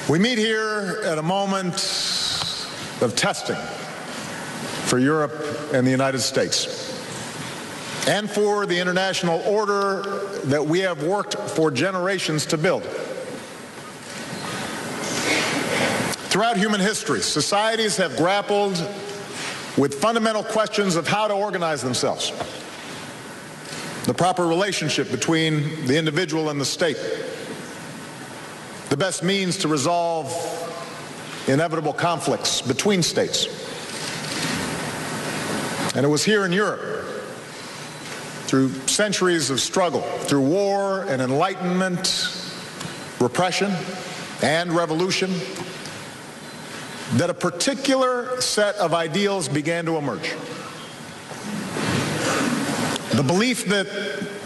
We meet here at a moment of testing for Europe and the United States, and for the international order that we have worked for generations to build. Throughout human history, societies have grappled with fundamental questions of how to organize themselves, the proper relationship between the individual and the state, the best means to resolve inevitable conflicts between states. And it was here in Europe, through centuries of struggle, through war and enlightenment, repression and revolution, that a particular set of ideals began to emerge. The belief that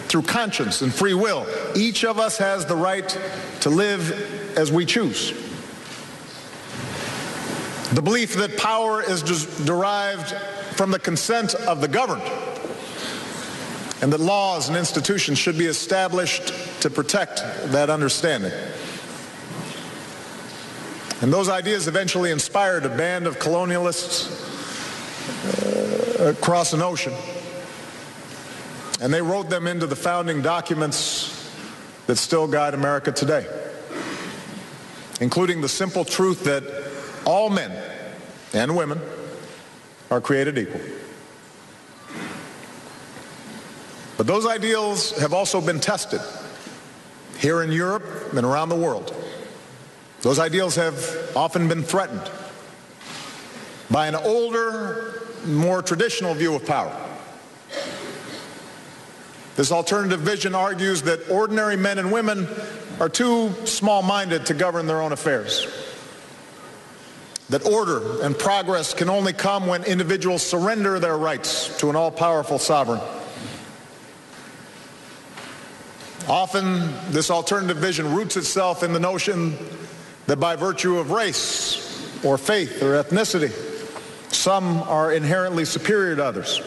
through conscience and free will, each of us has the right to live as we choose. The belief that power is derived from the consent of the governed, and that laws and institutions should be established to protect that understanding. And those ideas eventually inspired a band of colonialists across an ocean. And they wrote them into the founding documents that still guide America today, including the simple truth that all men and women are created equal. But those ideals have also been tested here in Europe and around the world. Those ideals have often been threatened by an older, more traditional view of power. This alternative vision argues that ordinary men and women are too small-minded to govern their own affairs, that order and progress can only come when individuals surrender their rights to an all-powerful sovereign. Often, this alternative vision roots itself in the notion that by virtue of race or faith or ethnicity, some are inherently superior to others,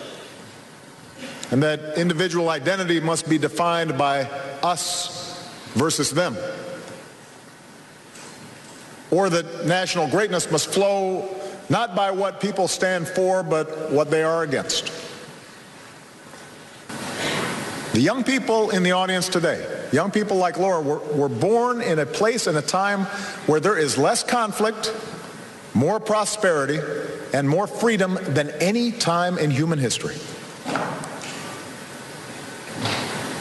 and that individual identity must be defined by us versus them, or that national greatness must flow not by what people stand for, but what they are against. The young people in the audience today, young people like Laura, were born in a place and a time where there is less conflict, more prosperity, and more freedom than any time in human history.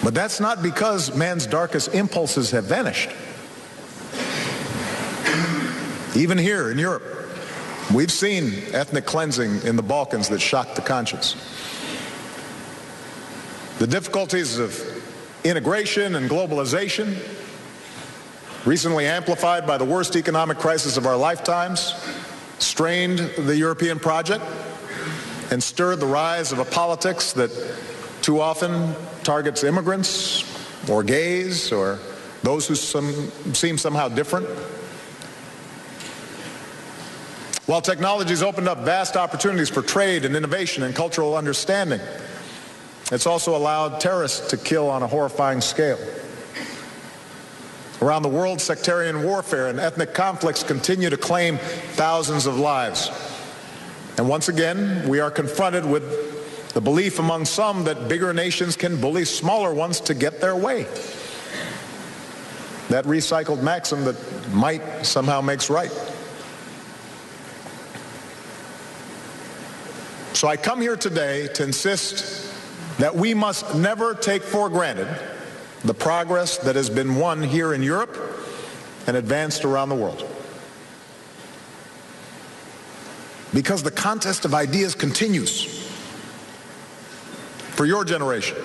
But that's not because man's darkest impulses have vanished. Even here in Europe, we've seen ethnic cleansing in the Balkans that shocked the conscience. The difficulties of integration and globalization, recently amplified by the worst economic crisis of our lifetimes, strained the European project and stirred the rise of a politics that too often targets immigrants or gays or those who seem somehow different. While technology has opened up vast opportunities for trade and innovation and cultural understanding, it's also allowed terrorists to kill on a horrifying scale. Around the world, sectarian warfare and ethnic conflicts continue to claim thousands of lives. And once again, we are confronted with the belief among some that bigger nations can bully smaller ones to get their way. That recycled maxim that might somehow makes right. So I come here today to insist that we must never take for granted the progress that has been won here in Europe and advanced around the world. Because the contest of ideas continues. For your generation,